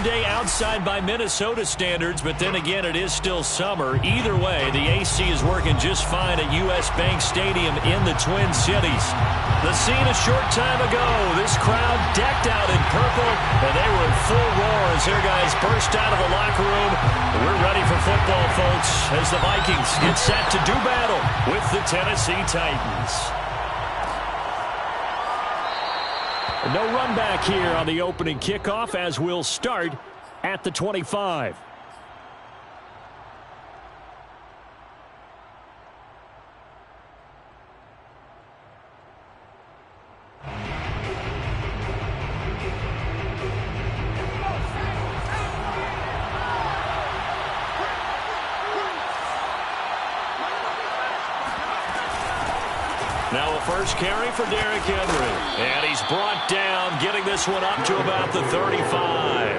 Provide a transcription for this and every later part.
warm day outside by Minnesota standards, but then again, it is still summer. Either way, the AC is working just fine at U.S. Bank Stadium in the Twin Cities. The scene a short time ago, this crowd decked out in purple, and they were in full roar as their guys burst out of the locker room. We're ready for football, folks, as the Vikings get set to do battle with the Tennessee Titans. No run back here on the opening kickoff as we'll start at the 25. Now a first carry for Derrick Henry. And he's brought down, getting this one up to about the 35.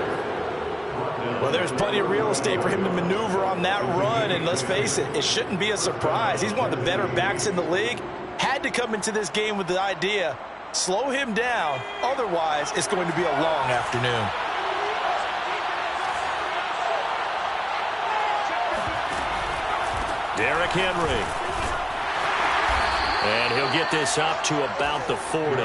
Well, there's plenty of real estate for him to maneuver on that run. And let's face it, it shouldn't be a surprise. He's one of the better backs in the league. Had to come into this game with the idea, slow him down. Otherwise, it's going to be a long afternoon. Derrick Henry. And he'll get this up to about the 40.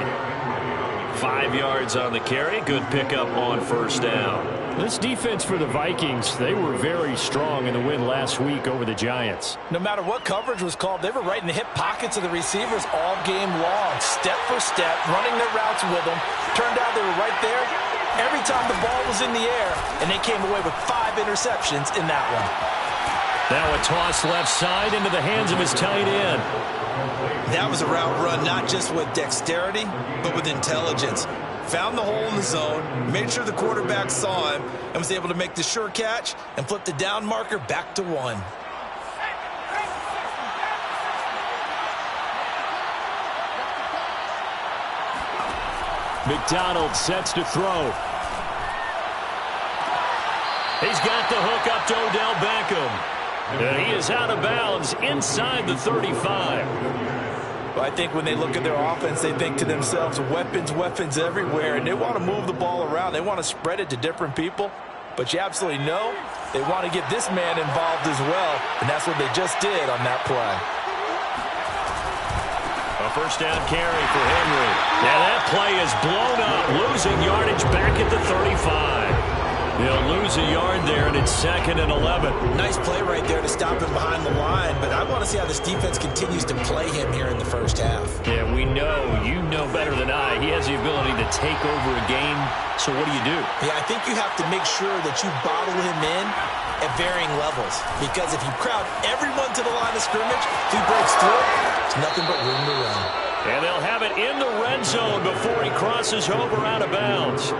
5 yards on the carry. Good pickup on first down. This defense for the Vikings, they were very strong in the win last week over the Giants. No matter what coverage was called, they were right in the hip pockets of the receivers all game long. Step for step, running their routes with them. Turned out they were right there every time the ball was in the air, and they came away with 5 interceptions in that one. Now a toss left side into the hands of his tight end. That was a route run not just with dexterity, but with intelligence. Found the hole in the zone, made sure the quarterback saw him, and was able to make the sure catch and flip the down marker back to 1. McDonald sets to throw. He's got the hook up to Odell Beckham. And he is out of bounds inside the 35. Well, I think when they look at their offense, they think to themselves, weapons, weapons everywhere, and they want to move the ball around. They want to spread it to different people. But you absolutely know they want to get this man involved as well, and that's what they just did on that play. A first down carry for Henry. Now that play is blown up, losing yardage back at the 35. They'll lose a yard there, and it's 2nd and 11. Nice play right there to stop him behind the line, but I want to see how this defense continues to play him here in the first half. Yeah, we know, you know better than I, he has the ability to take over a game, so what do? Yeah, I think you have to make sure that you bottle him in at varying levels, because if you crowd everyone to the line of scrimmage, if he breaks through, there's nothing but room to run. And they'll have it in the red zone before he crosses over out of bounds.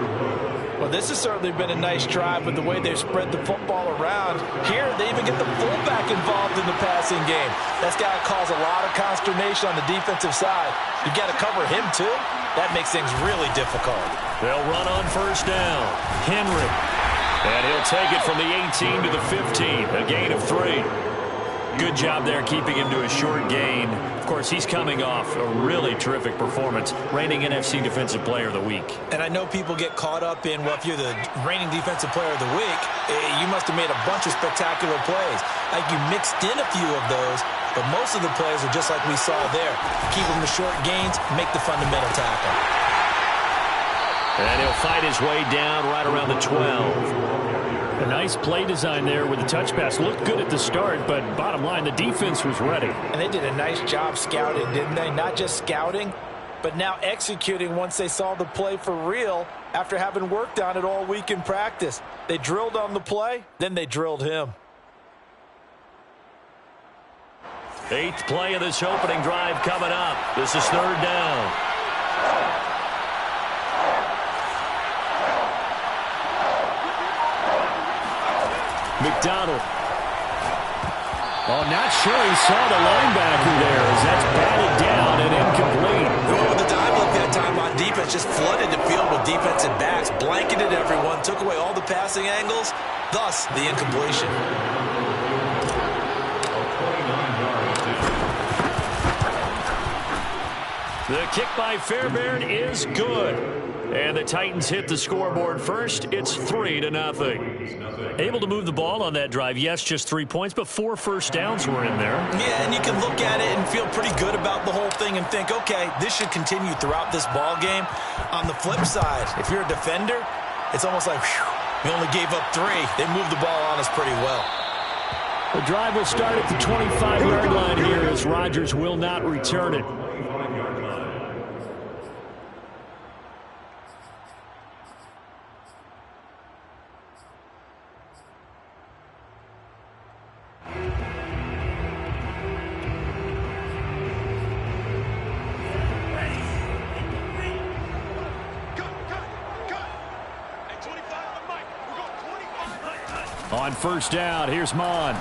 Well, this has certainly been a nice drive with the way they've spread the football around. Here, they even get the fullback involved in the passing game. That's got to cause a lot of consternation on the defensive side. You got to cover him, too. That makes things really difficult. They'll run on first down. Henry. And he'll take it from the 18 to the 15. A gain of 3. Good job there keeping him to a short gain. Of course, he's coming off a really terrific performance, reigning NFC Defensive Player of the Week. And I know people get caught up in, well, if you're the reigning Defensive Player of the Week, you must have made a bunch of spectacular plays. Like you mixed in a few of those, but most of the plays are just like we saw there. Keep them to short gains, make the fundamental tackle. And he'll fight his way down right around the 12. A nice play design there with the touch pass. Looked good at the start, but bottom line, the defense was ready. And they did a nice job scouting, didn't they? Not just scouting, but now executing once they saw the play for real after having worked on it all week in practice. They drilled on the play, then they drilled him. 8th play of this opening drive coming up. This is 3rd down. McDonald. Oh, not sure he saw the linebacker there as that's batted down and incomplete. Going with the dime look that time on defense, just flooded the field with defensive backs, blanketed everyone, took away all the passing angles, thus the incompletion. The kick by Fairbairn is good. And the Titans hit the scoreboard first. It's 3-0. Able to move the ball on that drive. Yes, just 3 points, but 4 first downs were in there. Yeah, and you can look at it and feel pretty good about the whole thing and think, okay, this should continue throughout this ball game. On the flip side, if you're a defender, it's almost like, whew, we only gave up 3. They moved the ball on us pretty well. The drive will start at the 25-yard line here as Rodgers will not return it. On first down, here's Mon.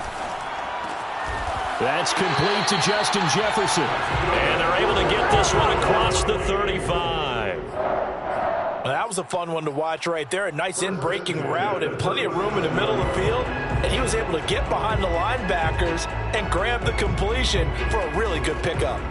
That's complete to Justin Jefferson. And they're able to get this one across the 35. Well, that was a fun one to watch right there. A nice in-breaking route and plenty of room in the middle of the field. And he was able to get behind the linebackers and grab the completion for a really good pickup.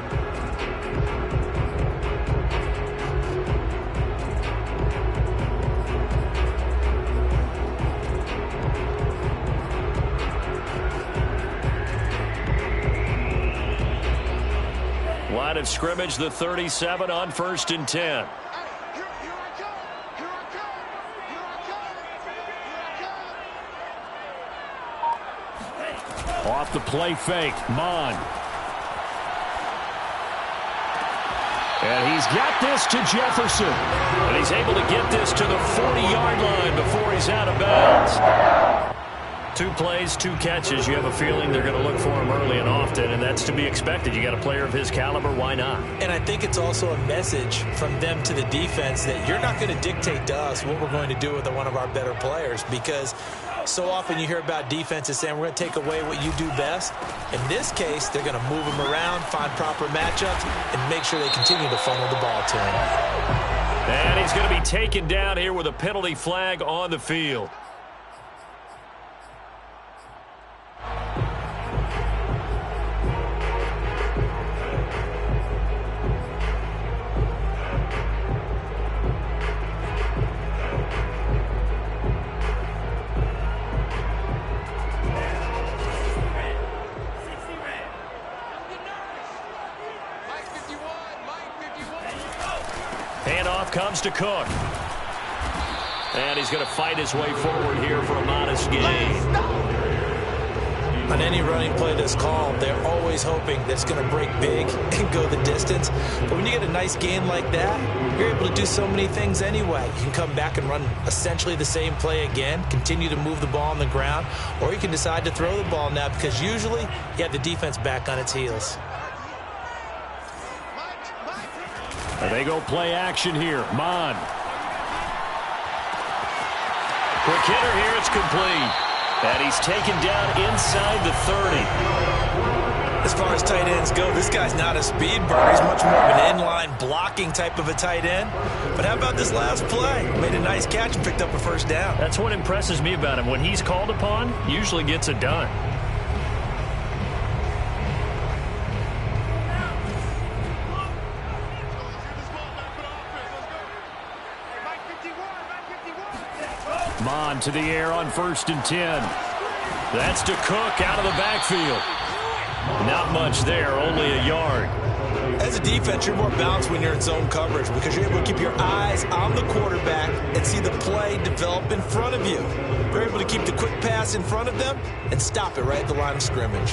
Line of scrimmage, the 37 on 1st and 10. Off the play fake, Mon. And he's got this to Jefferson. And he's able to get this to the 40-yard line before he's out of bounds. 2 plays, 2 catches. You have a feeling they're going to look for him early and often, and that's to be expected. You got a player of his caliber, why not? And I think it's also a message from them to the defense that you're not going to dictate to us what we're going to do with one of our better players, because so often you hear about defenses saying we're going to take away what you do best. In this case, they're going to move him around, find proper matchups, and make sure they continue to funnel the ball to him. And he's going to be taken down here with a penalty flag on the field. Handoff comes to Cook. And he's going to fight his way forward here for a modest gain. On any running play that's called, they're always hoping that it's going to break big and go the distance. But when you get a nice gain like that, you're able to do so many things anyway. You can come back and run essentially the same play again, continue to move the ball on the ground, or you can decide to throw the ball now because usually you have the defense back on its heels. And they go play action here. Mon. Quick hitter here, it's complete. And he's taken down inside the 30. As far as tight ends go, this guy's not a speed burner. He's much more of an inline blocking type of a tight end. But how about this last play? Made a nice catch and picked up a first down. That's what impresses me about him. When he's called upon, usually gets it done. Mon to the air on 1st and 10. That's to Cook out of the backfield. Not much there, only a yard. As a defense, you're more balanced when you're in zone coverage because you're able to keep your eyes on the quarterback and see the play develop in front of you. You're able to keep the quick pass in front of them and stop it right at the line of scrimmage.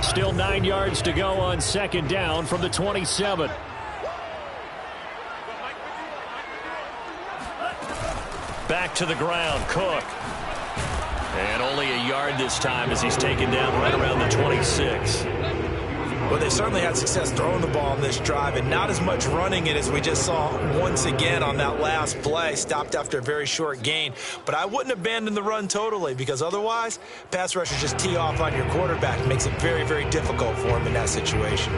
Still 9 yards to go on 2nd down from the 27. Back to the ground, Cook. And only a yard this time as he's taken down right around the 26. Well, they certainly had success throwing the ball on this drive and not as much running it as we just saw once again on that last play. Stopped after a very short gain. But I wouldn't abandon the run totally because otherwise, pass rushers just tee off on your quarterback. It makes it very, very difficult for him in that situation.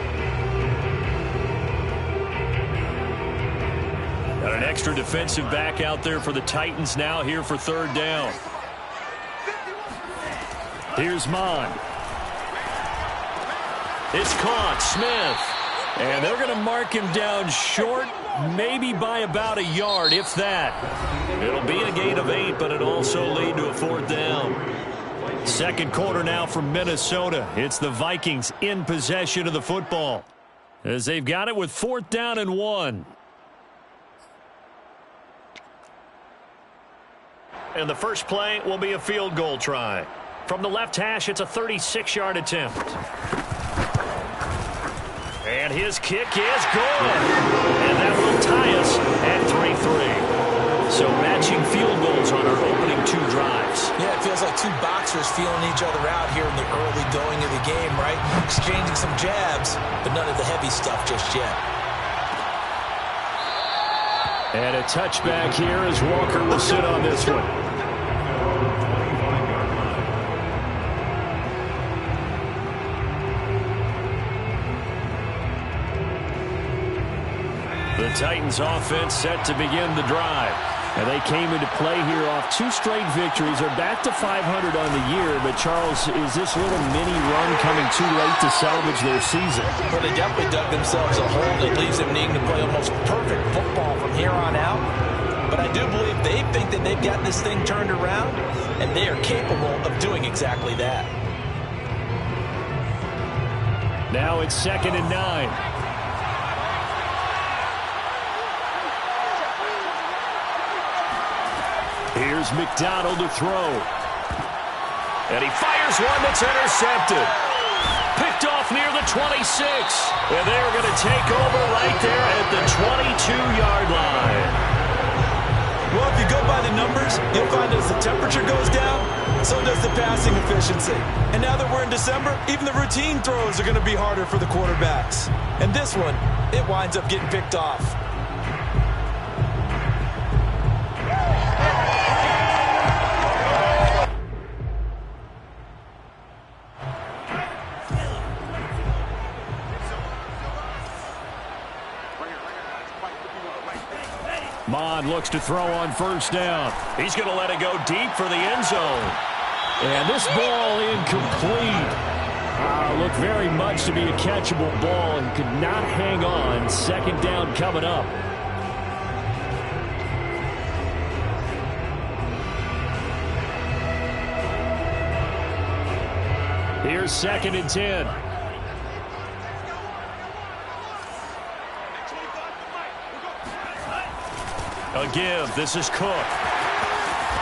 Got an extra defensive back out there for the Titans now here for 3rd down. Here's Mon. It's caught. Smith. And they're going to mark him down short, maybe by about a yard, if that. It'll be a gain of 8, but it'll also lead to a 4th down. Second quarter now from Minnesota. It's the Vikings in possession of the football, as they've got it with 4th down and 1. And the first play will be a field goal try. From the left hash, it's a 36-yard attempt. And his kick is good. And that will tie us at 3-3. So matching field goals on our opening 2 drives. Yeah, it feels like 2 boxers feeling each other out here in the early going of the game, right? Exchanging some jabs, but none of the heavy stuff just yet. And a touchback here as Walker will sit on this one. The Titans offense set to begin the drive. And they came into play here off 2 straight victories. They're back to 500 on the year. But, Charles, is this little mini run coming too late to salvage their season? Well, they definitely dug themselves a hole that leaves them needing to play almost perfect football from here on out. But I do believe they think that they've got this thing turned around, and they are capable of doing exactly that. Now it's 2nd and 9. Here's McDonald to throw. And he fires one that's intercepted. Picked off near the 26. And they're going to take over right there at the 22-yard line. Well, if you go by the numbers, you'll find as the temperature goes down, so does the passing efficiency. And now that we're in December, even the routine throws are going to be harder for the quarterbacks. And this one, it winds up getting picked off. Mond looks to throw on 1st down. He's going to let it go deep for the end zone. And this ball incomplete. Looked very much to be a catchable ball and could not hang on. 2nd down coming up. Here's 2nd and 10. A give. This is Cook.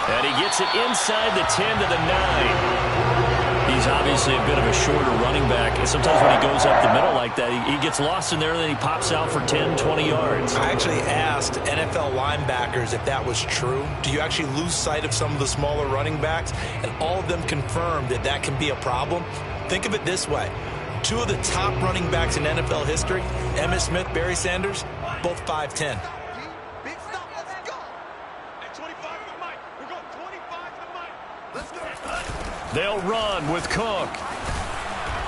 And he gets it inside the 10 to the 9. He's obviously a bit of a shorter running back. And sometimes when he goes up the middle like that, he gets lost in there and then he pops out for 10, 20 yards. I actually asked NFL linebackers if that was true. Do you actually lose sight of some of the smaller running backs? And all of them confirmed that that can be a problem. Think of it this way. 2 of the top running backs in NFL history, Emmitt Smith, Barry Sanders, both 5'10". They'll run with Cook.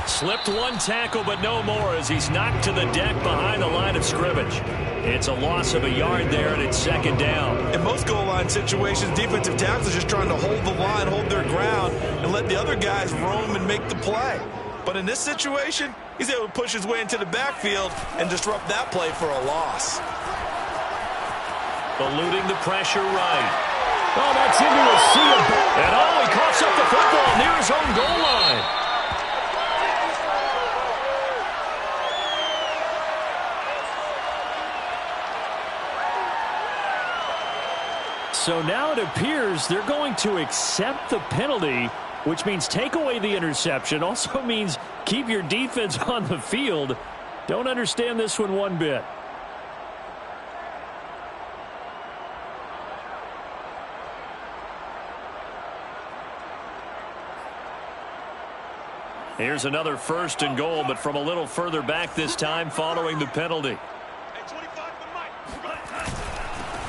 Slipped 1 tackle, but no more as he's knocked to the deck behind the line of scrimmage. It's a loss of a yard there, and it's 2nd down. In most goal line situations, defensive tackles are just trying to hold the line, hold their ground, and let the other guys roam and make the play. But in this situation, he's able to push his way into the backfield and disrupt that play for a loss. Eluding the pressure right. Oh, that's into a sea of... And he coughs up the football near his own goal line. So now it appears they're going to accept the penalty, which means take away the interception. Also means keep your defense on the field. Don't understand this one bit. Here's another 1st and goal, but from a little further back this time following the penalty.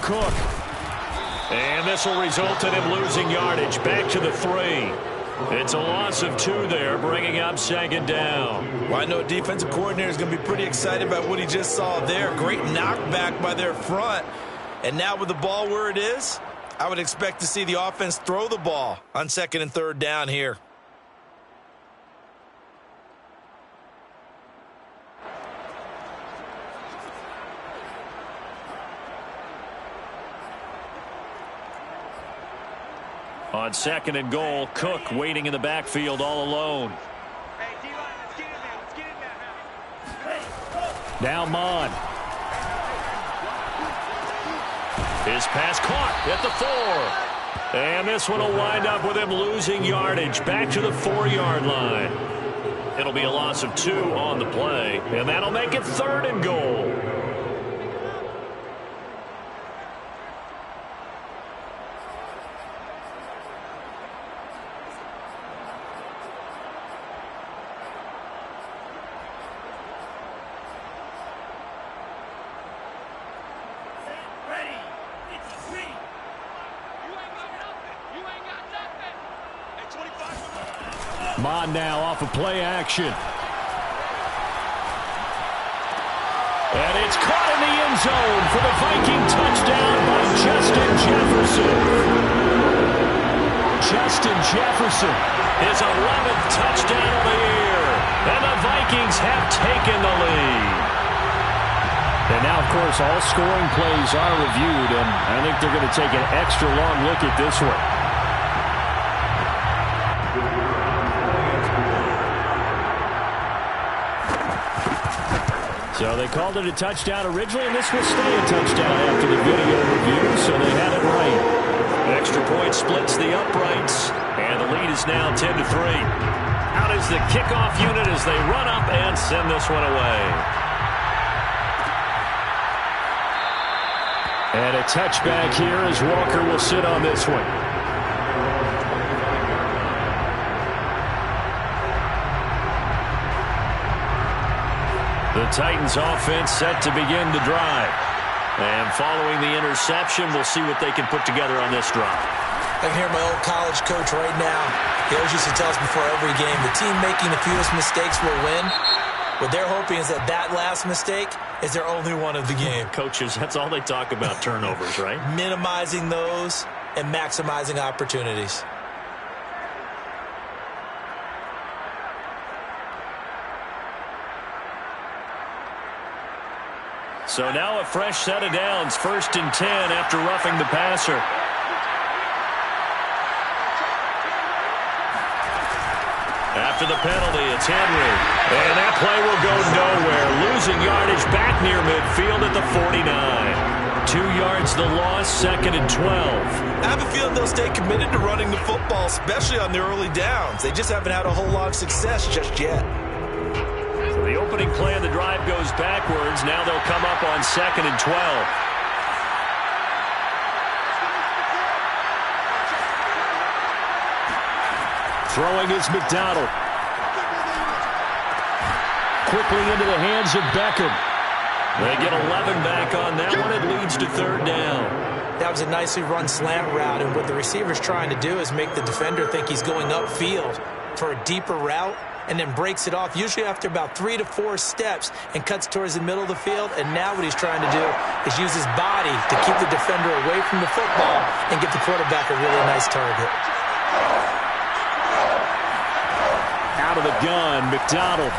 Cook. And this will result in him losing yardage. Back to the 3. It's a loss of 2 there, bringing up 2nd down. Well, I know a defensive coordinator is going to be pretty excited about what he just saw there. Great knockback by their front. And now with the ball where it is, I would expect to see the offense throw the ball on 2nd and 3rd down here. On 2nd and goal, Cook waiting in the backfield all alone. Now Mon. His pass caught at the 4. And this one will wind up with him losing yardage back to the 4-yard line. It'll be a loss of 2 on the play, and that'll make it 3rd and goal. Mon now off of play action. And it's caught in the end zone for the Viking touchdown by Justin Jefferson. Justin Jefferson, his 11th touchdown of the year. And the Vikings have taken the lead. And now, of course, all scoring plays are reviewed, and I think they're going to take an extra long look at this one. So they called it a touchdown originally, and this will stay a touchdown after the video review, so they had it right. Extra point splits the uprights, and the lead is now 10-3. Out is the kickoff unit as they run up and send this one away. And a touchback here as Walker will sit on this one. The Titans offense set to begin the drive. And following the interception, we'll see what they can put together on this drive. I can hear my old college coach right now. He always used to tell us before every game, the team making the fewest mistakes will win. What they're hoping is that that last mistake is their only one of the game. Coaches, that's all they talk about, turnovers, right? Minimizing those and maximizing opportunities. So now a fresh set of downs, 1st and 10 after roughing the passer. After the penalty, it's Henry. And that play will go nowhere. Losing yardage back near midfield at the 49. 2 yards the loss, 2nd and 12. I have a feeling they'll stay committed to running the football, especially on the early downs. They just haven't had a whole lot of success just yet. So the opening play of the drive goes backwards. Now they'll come up on 2nd and 12. Throwing is McDonald. Quickly into the hands of Beckham. They get 11 back on that one. It leads to 3rd down. That was a nicely run slant route, and what the receiver's trying to do is make the defender think he's going upfield for a deeper route, and then breaks it off, usually after about 3 to 4 steps, and cuts towards the middle of the field. And now what he's trying to do is use his body to keep the defender away from the football and get the quarterback a really nice target. Out of the gun, McDonald.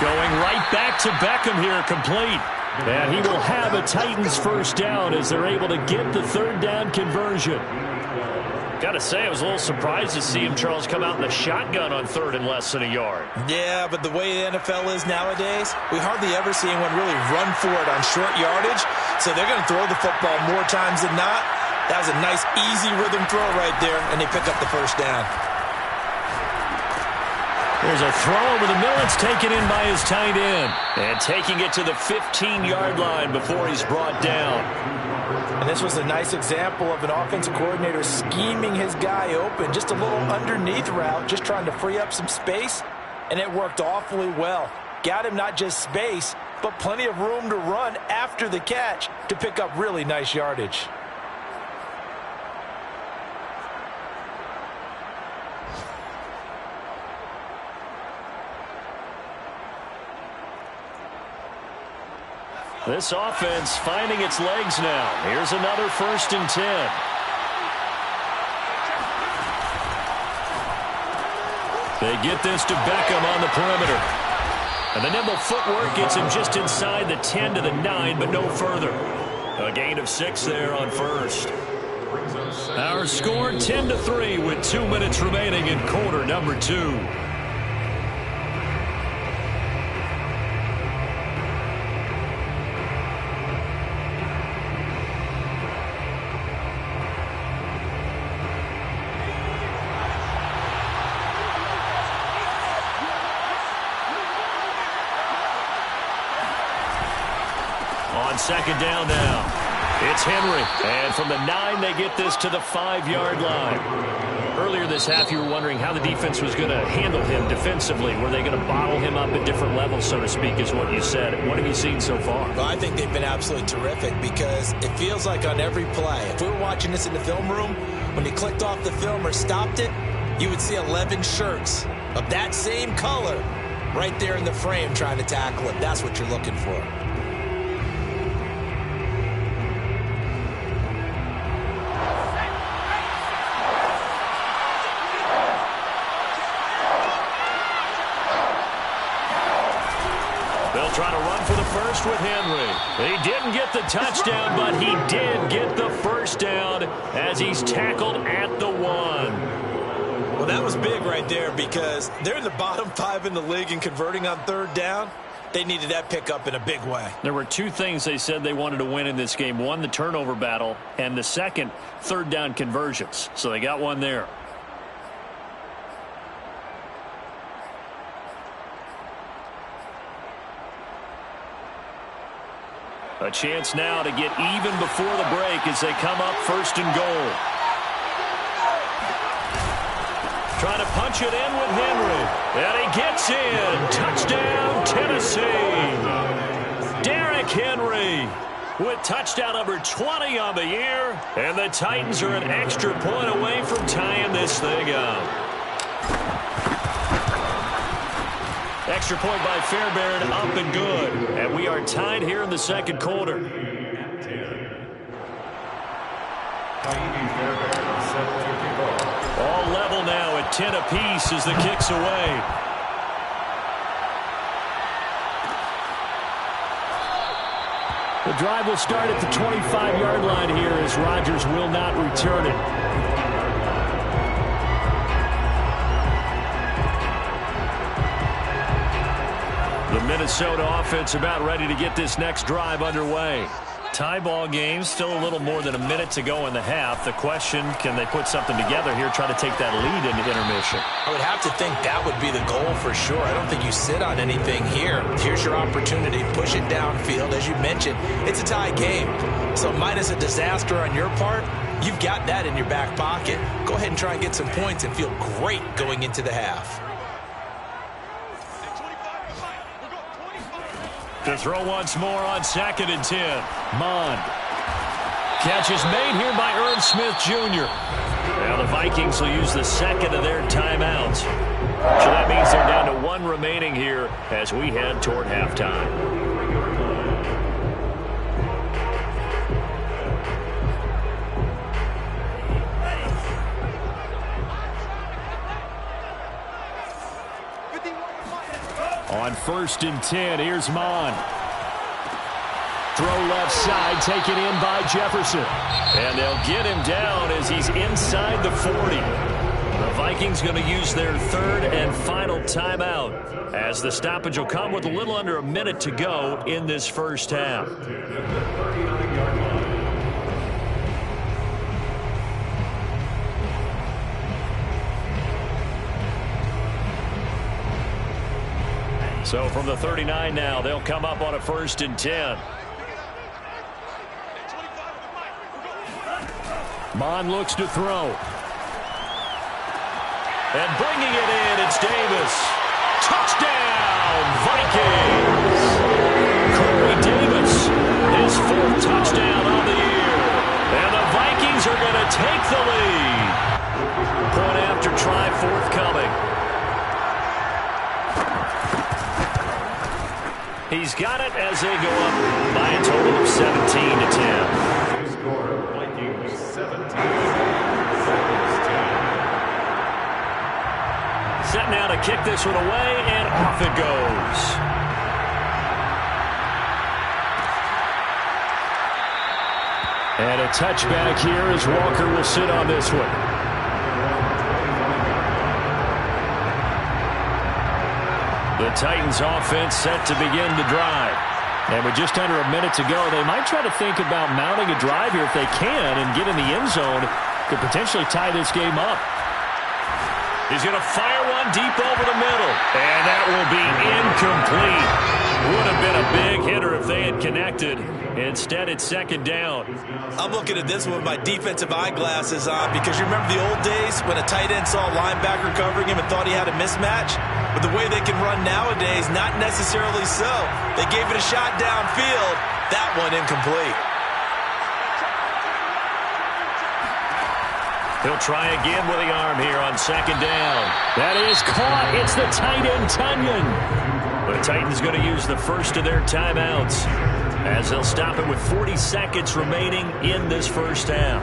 Going right back to Beckham here, complete. And he will have a Titans 1st down as they're able to get the 3rd down conversion. Got to say, I was a little surprised to see him, Charles, come out in the shotgun on 3rd and less than a yard. Yeah, but the way the NFL is nowadays, we hardly ever see anyone really run for it on short yardage. So they're going to throw the football more times than not. That was a nice, easy rhythm throw right there, and they pick up the 1st down. There's a throw over the middle. It's taken in by his tight end. And taking it to the 15-yard line before he's brought down. And this was a nice example of an offensive coordinator scheming his guy open. Just a little underneath route, just trying to free up some space. And it worked awfully well. Got him not just space, but plenty of room to run after the catch to pick up really nice yardage. This offense finding its legs now. Here's another 1st and 10. They get this to Beckham on the perimeter. And the nimble footwork gets him just inside the 10 to the 9, but no further. A gain of 6 there on 1st. Our score 10-3 with 2 minutes remaining in quarter number 2. On second down now. It's Henry, and from the 9, they get this to the 5-yard line. Earlier this half, you were wondering how the defense was going to handle him defensively. Were they going to bottle him up at different levels, so to speak, is what you said. What have you seen so far? Well, I think they've been absolutely terrific because it feels like on every play, if we were watching this in the film room, when he clicked off the film or stopped it, you would see 11 shirts of that same color right there in the frame trying to tackle him. That's what you're looking for. Trying to run for the first with Henry. He didn't get the touchdown, but he did get the first down as he's tackled at the 1. Well, that was big right there because they're in the bottom 5 in the league in converting on third down. They needed that pickup in a big way. There were 2 things they said they wanted to win in this game. One, the turnover battle, and the second, third down conversions. So they got one there. A chance now to get even before the break as they come up first and goal. Trying to punch it in with Henry. And he gets in. Touchdown, Tennessee. Derrick Henry with touchdown number 20 on the year. And the Titans are an extra point away from tying this thing up. Extra point by Fairbairn, up and good. And we are tied here in the second quarter. All level now at 10 apiece as the kick's away. The drive will start at the 25-yard line here as Rodgers will not return it. The Minnesota offense about ready to get this next drive underway. Tie ball game, still a little more than a minute to go in the half. The question, can they put something together here, try to take that lead into intermission? I would have to think that would be the goal for sure. I don't think you sit on anything here. Here's your opportunity. Push it downfield. As you mentioned, it's a tie game. So minus a disaster on your part, you've got that in your back pocket. Go ahead and try and get some points and feel great going into the half. To throw once more on second and 10. Mond. Catch is made here by Irv Smith Jr. Now the Vikings will use the second of their timeouts. So that means they're down to 1 remaining here as we head toward halftime. On first and 10, here's Mond. Throw left side, taken in by Jefferson. And they'll get him down as he's inside the 40. The Vikings going to use their third and final timeout as the stoppage will come with a little under a minute to go in this first half. So from the 39 now, they'll come up on a first and 10. Mond looks to throw. And bringing it in, it's Davis. Touchdown, Vikings! Corey Davis, his 4th touchdown on the year. And the Vikings are going to take the lead. Point after try forthcoming. He's got it as they go up by a total of 17-10. Set now to kick this one away, and off it goes. And a touchback here as Walker will sit on this one. The Titans offense set to begin the drive. And with just under a minute to go, they might try to think about mounting a drive here if they can and get in the end zone to potentially tie this game up. He's going to fire one deep over the middle. And that will be incomplete. Would have been a big hitter if they had connected. Instead, it's second down. I'm looking at this one with my defensive eyeglasses on because you remember the old days when a tight end saw a linebacker covering him and thought he had a mismatch? But the way they can run nowadays, not necessarily so. They gave it a shot downfield. That one incomplete. He'll try again with the arm here on second down. That is caught. It's the tight end, Tunyon. The Titans going to use the first of their timeouts as they'll stop it with 40 seconds remaining in this first half.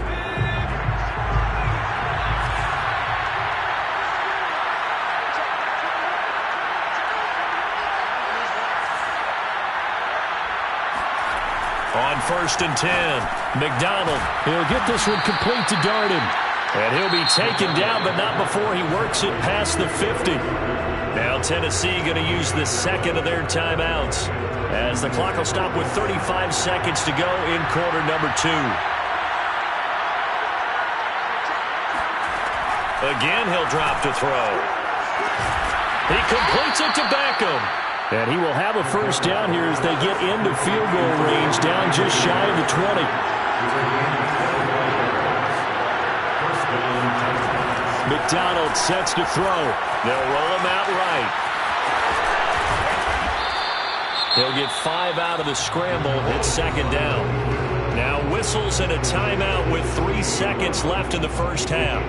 On 1st and 10, McDonald. He'll get this one complete to Darden. And he'll be taken down, but not before he works it past the 50. Now Tennessee going to use the second of their timeouts as the clock will stop with 35 seconds to go in quarter number 2. Again, he'll drop to throw. He completes it to Beckham. And he will have a first down here as they get into field goal range, down just shy of the 20. McDonald sets to throw. They'll roll him out right. He'll get 5 out of the scramble. It's second down. Now whistles and a timeout with 3 seconds left in the first half.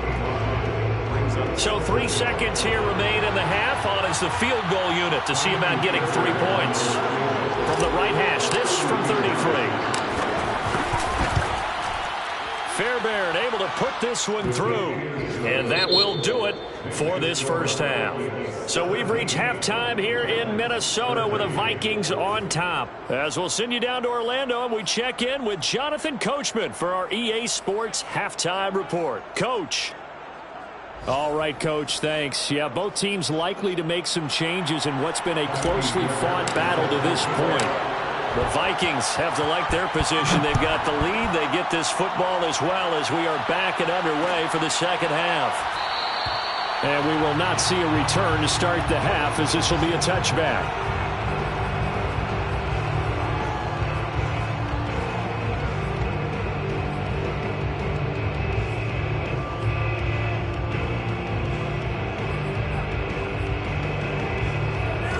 So 3 seconds here remain in the half. On is the field goal unit to see about getting 3 points. From the right hash, this from 33. Fairbairn able to put this one through. And that will do it for this first half. So we've reached halftime here in Minnesota with the Vikings on top. As we'll send you down to Orlando and we check in with Jonathan Coachman for our EA Sports Halftime Report. Coach. All right, Coach, thanks. Yeah, both teams likely to make some changes in what's been a closely fought battle to this point. The Vikings have to like their position. They've got the lead. They get this football as well as we are back and underway for the second half. And we will not see a return to start the half as this will be a touchback.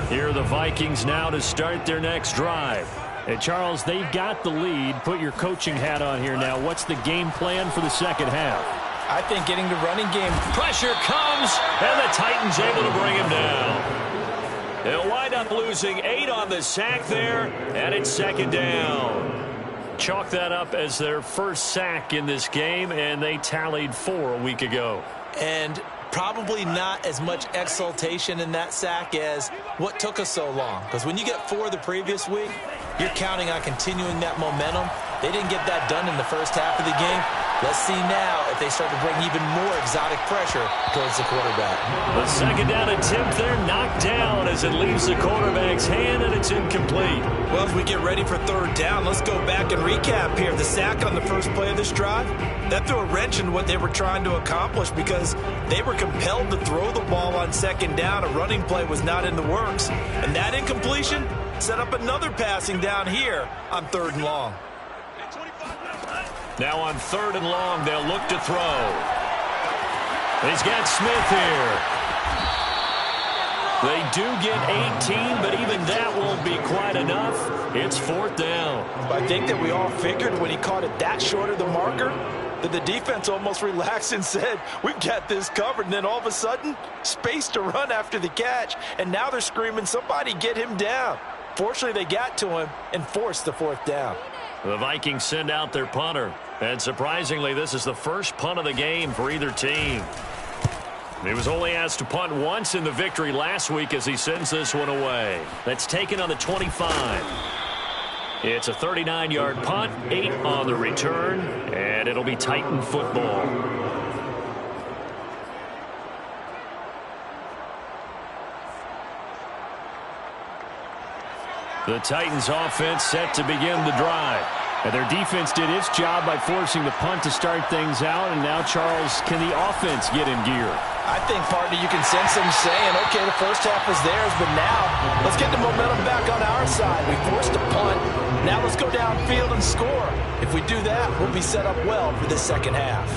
Here are the Vikings now to start their next drive. And Charles, they've got the lead. Put your coaching hat on here now. What's the game plan for the second half? I think getting the running game. Pressure comes, and the Titans able to bring him down. They'll wind up losing 8 on the sack there, and it's second down. Chalk that up as their first sack in this game, and they tallied 4 a week ago. And probably not as much exultation in that sack as what took us so long. Because when you get 4 the previous week, you're counting on continuing that momentum. They didn't get that done in the first half of the game. Let's see now if they start to bring even more exotic pressure towards the quarterback. The second down attempt there knocked down as it leaves the quarterback's hand, and it's incomplete. Well, as we get ready for third down, let's go back and recap here. The sack on the first play of this drive, that threw a wrench in what they were trying to accomplish because they were compelled to throw the ball on second down. A running play was not in the works. And that incompletion set up another passing down here on third and long. Now on third and long, they'll look to throw. He's got Smith here. They do get 18, but even that won't be quite enough. It's fourth down. I think that we all figured when he caught it that short of the marker that the defense almost relaxed and said, we've got this covered. And then all of a sudden, space to run after the catch. And now they're screaming, somebody get him down. Fortunately, they got to him and forced the fourth down. The Vikings send out their punter. And surprisingly, this is the first punt of the game for either team. He was only asked to punt once in the victory last week as he sends this one away. That's taken on the 25. It's a 39-yard punt, 8 on the return, and it'll be Titan football. The Titans offense set to begin the drive. And their defense did its job by forcing the punt to start things out. And now, Charles, can the offense get in gear? I think, partner, you can sense them saying, okay, the first half is theirs, but now let's get the momentum back on our side. We forced a punt. Now let's go downfield and score. If we do that, we'll be set up well for this second half.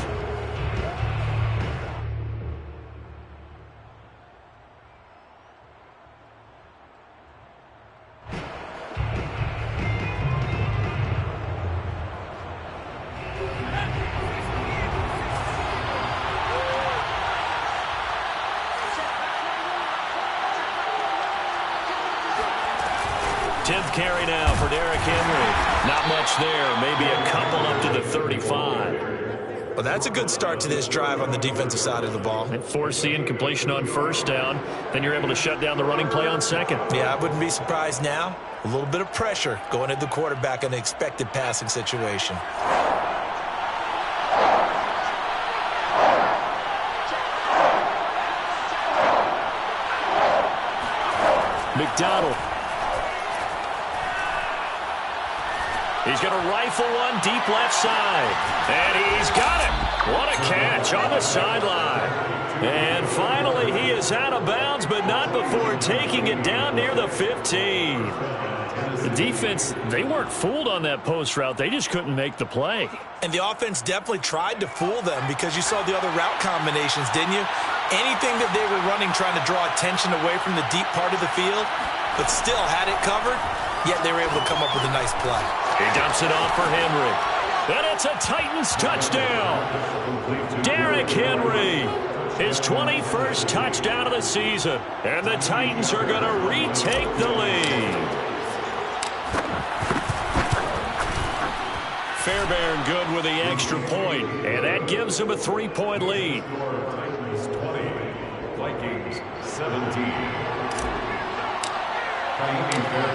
Carry now for Derrick Henry. Not much there. Maybe a couple up to the 35. Well, that's a good start to this drive on the defensive side of the ball. And force the incompletion on first down. Then you're able to shut down the running play on second. Yeah, I wouldn't be surprised now. A little bit of pressure going at the quarterback in an expected passing situation. McDonald. He's going to rifle one deep left side. And he's got it. What a catch on the sideline. And finally, he is out of bounds, but not before taking it down near the 15. The defense, they weren't fooled on that post route. They just couldn't make the play. And the offense definitely tried to fool them because you saw the other route combinations, didn't you? Anything that they were running trying to draw attention away from the deep part of the field, but still had it covered, yet they were able to come up with a nice play. He dumps it off for Henry. And it's a Titans touchdown. Derrick Henry, his 21st touchdown of the season. And the Titans are going to retake the lead. Fairbairn good with the extra point, and that gives him a 3-point lead. Vikings 17.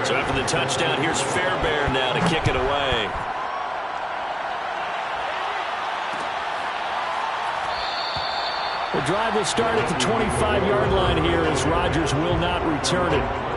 So after the touchdown, here's Fairbairn now to kick it away. The drive will start at the 25-yard line here as Rodgers will not return it.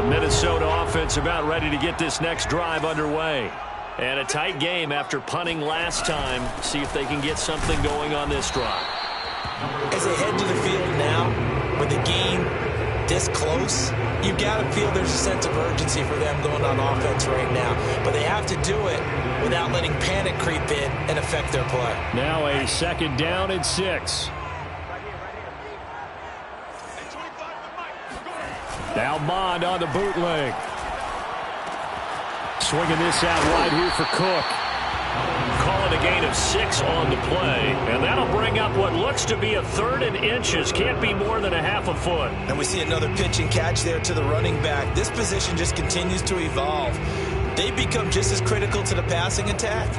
Minnesota offense about ready to get this next drive underway. And a tight game after punting last time. See if they can get something going on this drive. As they head to the field now, with the game this close, you've got to feel there's a sense of urgency for them going on offense right now. But they have to do it without letting panic creep in and affect their play. Now a second down and 6. Now Mond on the bootleg. Swinging this out wide here for Cook. Call it a gain of 6 on the play. And that'll bring up what looks to be a 3rd and inches. Can't be more than a half a foot. And we see another pitch and catch there to the running back. This position just continues to evolve. They become just as critical to the passing attack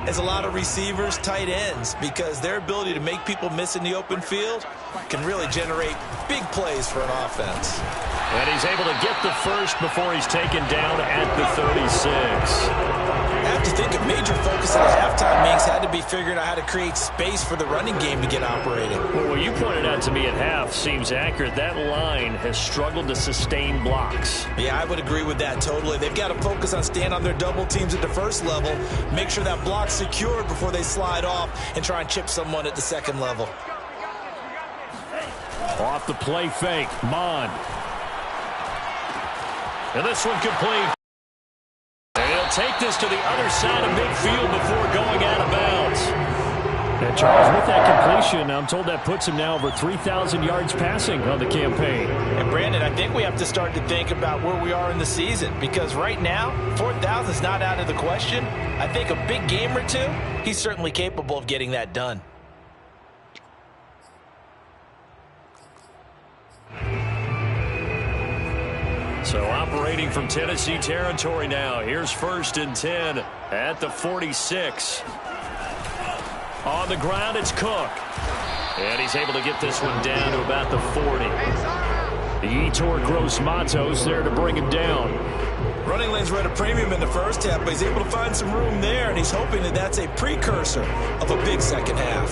as a lot of receivers, tight ends, because their ability to make people miss in the open field can really generate big plays for an offense. And he's able to get the first before he's taken down at the 36. I have to think a major focus at halftime means had to be figuring out how to create space for the running game to get operating. Well, what you pointed out to me at half seems accurate. That line has struggled to sustain blocks. Yeah, I would agree with that totally. They've got to focus on staying on their double teams at the first level, make sure that block's secured before they slide off and try and chip someone at the second level. Off the play fake, Mond. And this one complete. And he'll take this to the other side of midfield before going out of bounds. And Charles, with that completion, I'm told that puts him now over 3,000 yards passing on the campaign. And Brandon, I think we have to start to think about where we are in the season, because right now, 4,000 is not out of the question. I think a big game or two, he's certainly capable of getting that done. So operating from Tennessee territory now. Here's 1st and 10 at the 46. On the ground, it's Cook. And he's able to get this one down to about the 40. The Yetur Gross-Matos there to bring him down. Running lanes were at a premium in the first half, but he's able to find some room there, and he's hoping that that's a precursor of a big second half.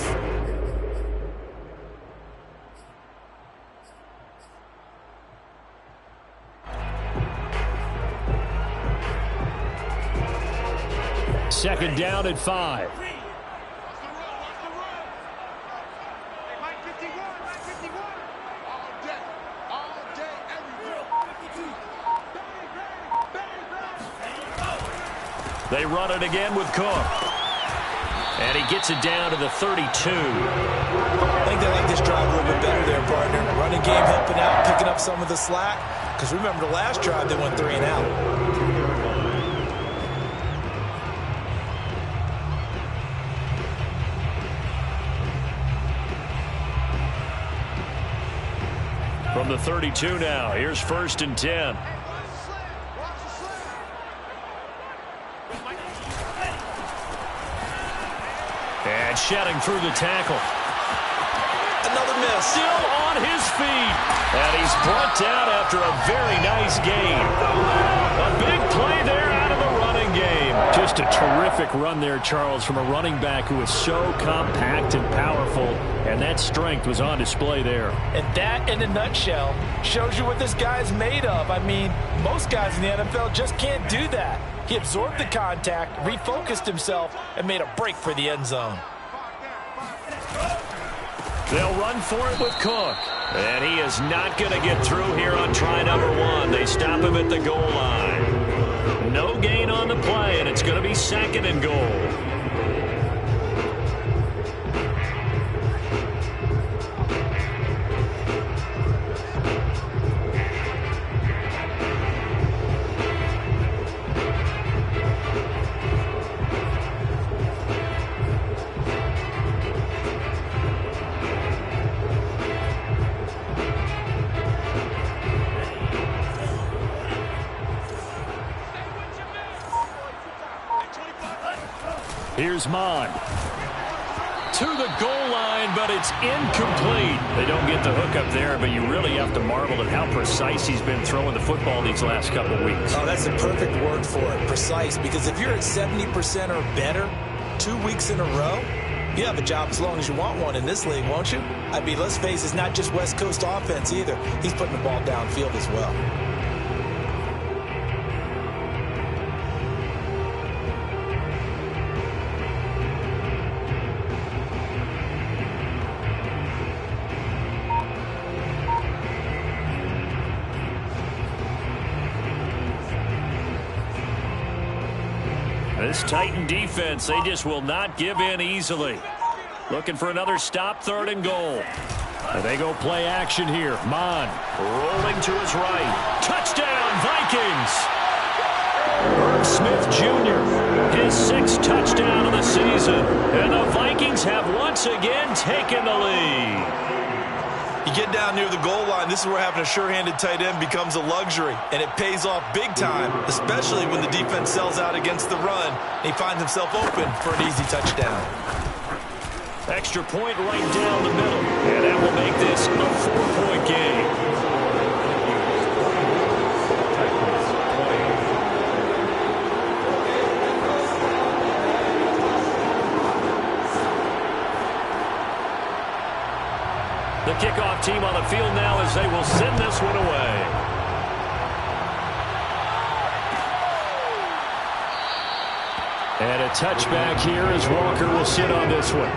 Second down at 5. They run it again with Cook. And he gets it down to the 32. I think they like this drive a little bit better there, partner. Running game helping out, picking up some of the slack. Because remember, the last drive, they went 3 and out. From the 32 now, here's 1st and 10. And shedding through the tackle. Another miss. Still on his feet. And he's brought down after a very nice gain. A big play there out of the running game. Just a terrific run there, Charles, from a running back who is so compact and powerful, and that strength was on display there. And that, in a nutshell, shows you what this guy is made of. I mean, most guys in the NFL just can't do that. He absorbed the contact, refocused himself, and made a break for the end zone. They'll run for it with Cook. And he is not going to get through here on try number 1. They stop him at the goal line. No gain on the play, and it's going to be 2nd and goal. Here's Mon. To the goal line, but it's incomplete. They don't get the hook up there, but you really have to marvel at how precise he's been throwing the football these last couple of weeks. Oh, that's the perfect word for it, precise, because if you're at 70% or better 2 weeks in a row, you have a job as long as you want one in this league, won't you? I mean, let's face it, it's not just West Coast offense either. He's putting the ball downfield as well. This Titan defense, they just will not give in easily. Looking for another stop, 3rd and goal. And they go play action here. Mon rolling to his right. Touchdown, Vikings! Herb Smith Jr., his 6th touchdown of the season. And the Vikings have once again taken the lead. You get down near the goal line, this is where having a sure-handed tight end becomes a luxury, and it pays off big time, especially when the defense sells out against the run, and he finds himself open for an easy touchdown. Extra point right down the middle, and that will make this a 4-point game. The kickoff team on the field now as they will send this one away. And a touchback here as Walker will sit on this one.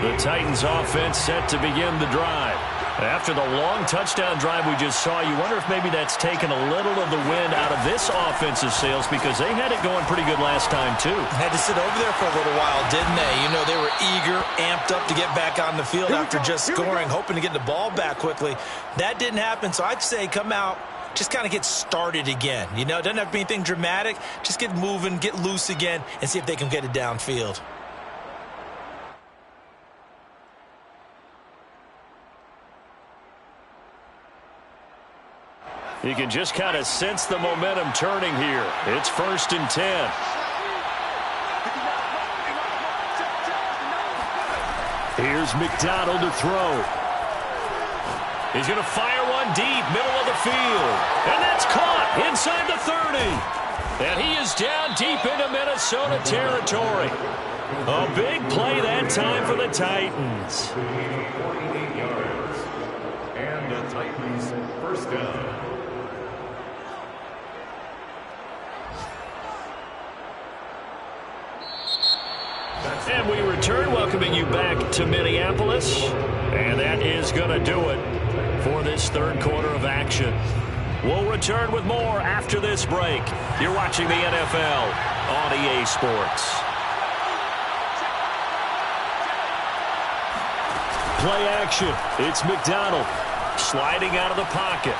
The Titans offense set to begin the drive. After the long touchdown drive we just saw, you wonder if maybe that's taken a little of the wind out of this offensive sails, because they had it going pretty good last time too. Had to sit over there for a little while, didn't they? You know, they were eager, amped up to get back on the field after just scoring, hoping to get the ball back quickly. That didn't happen, so I'd say come out, just kind of get started again. You know, it doesn't have to be anything dramatic. Just get moving, get loose again, and see if they can get it downfield. You can just kind of sense the momentum turning here. It's 1st and 10. Here's McDonald to throw. He's going to fire one deep, middle of the field. And that's caught inside the 30. And he is down deep into Minnesota territory. A big play that time for the Titans. 48 yards. And the Titans first down. And we return, welcoming you back to Minneapolis. And that is going to do it for this third quarter of action. We'll return with more after this break. You're watching the NFL on EA Sports. Play action. It's McDonald sliding out of the pocket.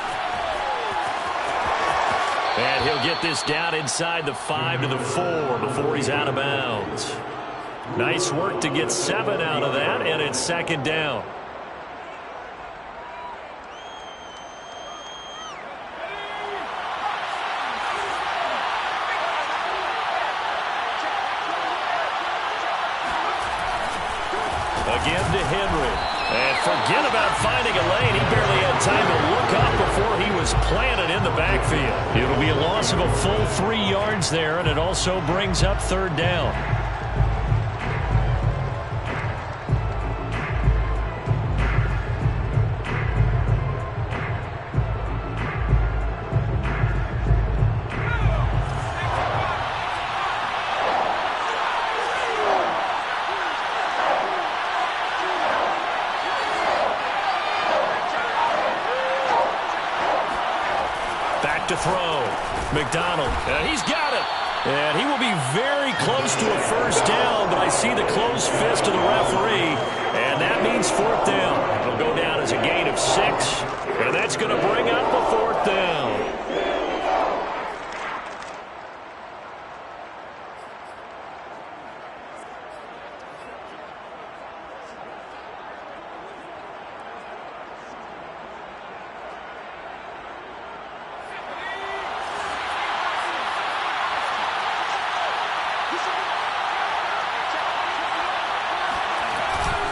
And he'll get this down inside the 5 to the 4 before he's out of bounds. Nice work to get 7 out of that, and it's 2nd down. Again to Henry. And forget about finding a lane. He barely had time to look up before he was planted in the backfield. It'll be a loss of a full 3 yards there, and it also brings up 3rd down. To throw. McDonald. He's got it. And he will be very close to a 1st down, but I see the closed fist of the referee, and that means 4th down. It'll go down as a gain of 6, and that's going to bring up a 4th down.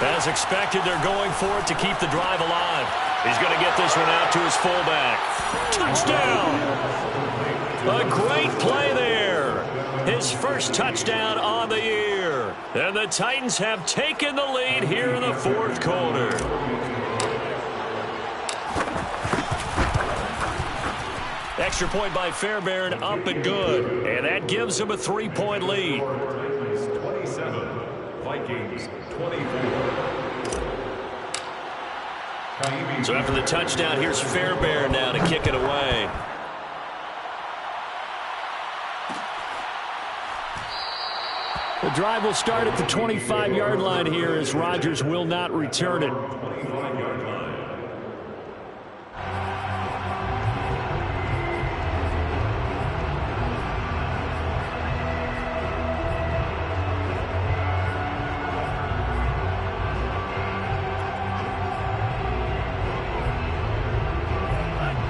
As expected, they're going for it to keep the drive alive. He's going to get this one out to his fullback. Touchdown! A great play there. His first touchdown on the year. And the Titans have taken the lead here in the 4th quarter. Extra point by Fairbairn, up and good. And that gives him a 3-point lead. 27, Vikings 24. So after the touchdown, here's Fairbairn now to kick it away. The drive will start at the 25-yard line here as Rodgers will not return it.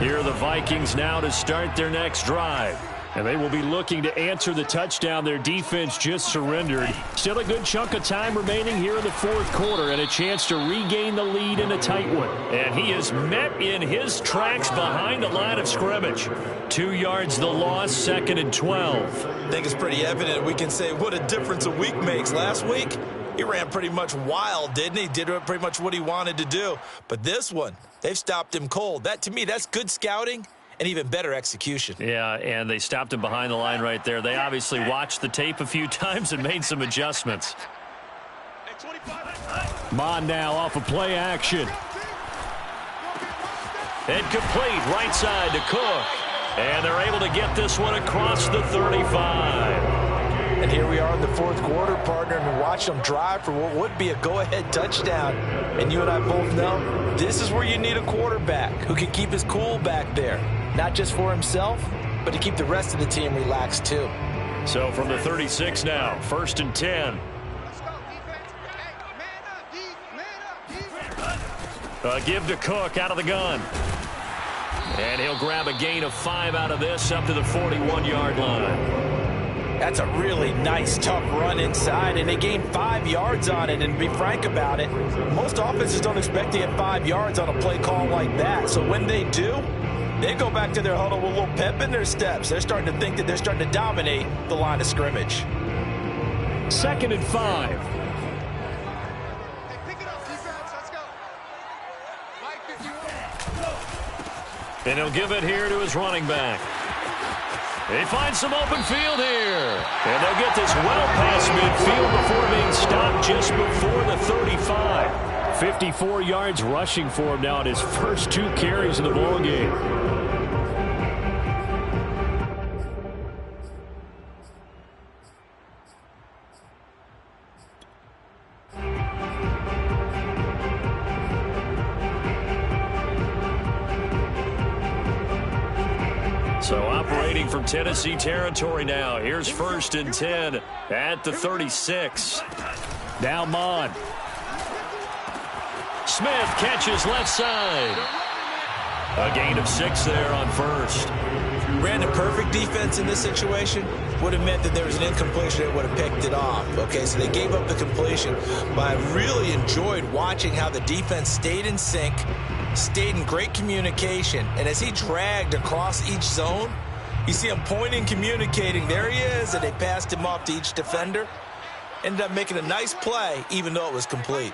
Here are the Vikings now to start their next drive. And they will be looking to answer the touchdown their defense just surrendered. Still a good chunk of time remaining here in the 4th quarter and a chance to regain the lead in a tight one. And he is met in his tracks behind the line of scrimmage. 2 yards the loss, 2nd and 12. I think it's pretty evident. We can say what a difference a week makes. Last week, he ran pretty much wild, didn't he? Did pretty much what he wanted to do. But this one, they've stopped him cold. That, to me, that's good scouting and even better execution. Yeah, and they stopped him behind the line right there. They obviously watched the tape a few times and made some adjustments. Mon now off of play action. And complete right side to Cook. And they're able to get this one across the 35. And here we are in the fourth quarter, partner, and watch them drive for what would be a go-ahead touchdown. And you and I both know this is where you need a quarterback who can keep his cool back there, not just for himself, but to keep the rest of the team relaxed too. So from the 36 now, 1st and 10. A give to Cook out of the gun. And he'll grab a gain of 5 out of this up to the 41-yard line. That's a really nice, tough run inside, and they gained 5 yards on it. And to be frank about it, most offenses don't expect to get 5 yards on a play call like that. So when they do, they go back to their huddle with a little pep in their steps. They're starting to think that they're starting to dominate the line of scrimmage. 2nd and 5. And he'll give it here to his running back. They find some open field here. And they'll get this well past midfield before being stopped just before the 35. 54 yards rushing for him now in his first 2 carries of the ball game. So operating from Tennessee territory now. Here's 1st and 10 at the 36. Now Mon. Smith catches left side. A gain of 6 there on 1st. Brandon, perfect defense in this situation would have meant that there was an incompletion that would have picked it off. Okay, so they gave up the completion, but I really enjoyed watching how the defense stayed in sync, stayed in great communication, and as he dragged across each zone, you see him pointing, communicating, there he is, and they passed him off to each defender. Ended up making a nice play, even though it was complete.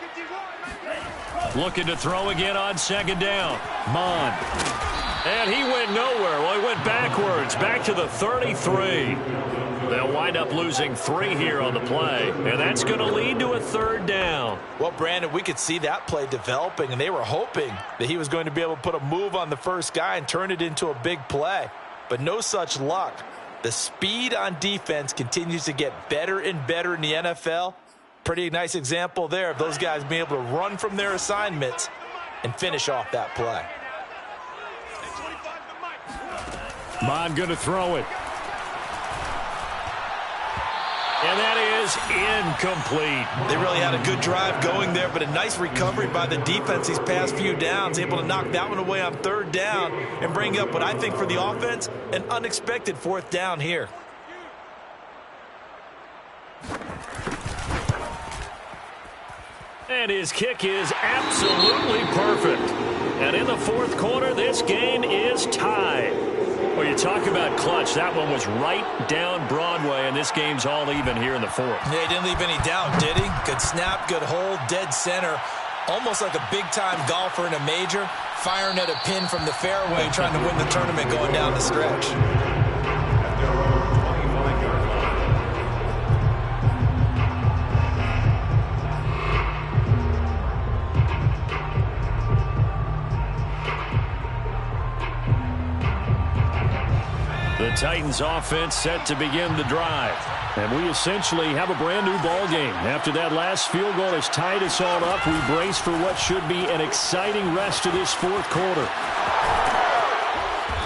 Looking to throw again on 2nd down. Mon. And he went nowhere. Well, he went backwards, back to the 33. They'll wind up losing 3 here on the play, and that's going to lead to a 3rd down. Well, Brandon, we could see that play developing, and they were hoping that he was going to be able to put a move on the first guy and turn it into a big play. But no such luck. The speed on defense continues to get better and better in the NFL. Pretty nice example there of those guys being able to run from their assignments and finish off that play. Mon going to throw it. And that is incomplete. They really had a good drive going there, but a nice recovery by the defense these past few downs, able to knock that one away on 3rd down and bring up what I think for the offense, an unexpected 4th down here. And his kick is absolutely perfect. And in the 4th quarter, this game is tied. Well, you talk about clutch. That one was right down Broadway, and this game's all even here in the 4th. Yeah, he didn't leave any doubt, did he? Good snap, good hold, dead center. Almost like a big-time golfer in a major, firing at a pin from the fairway, trying to win the tournament going down the stretch. The Titans offense set to begin the drive. And we essentially have a brand new ball game. After that last field goal has tied us all up, we brace for what should be an exciting rest of this 4th quarter.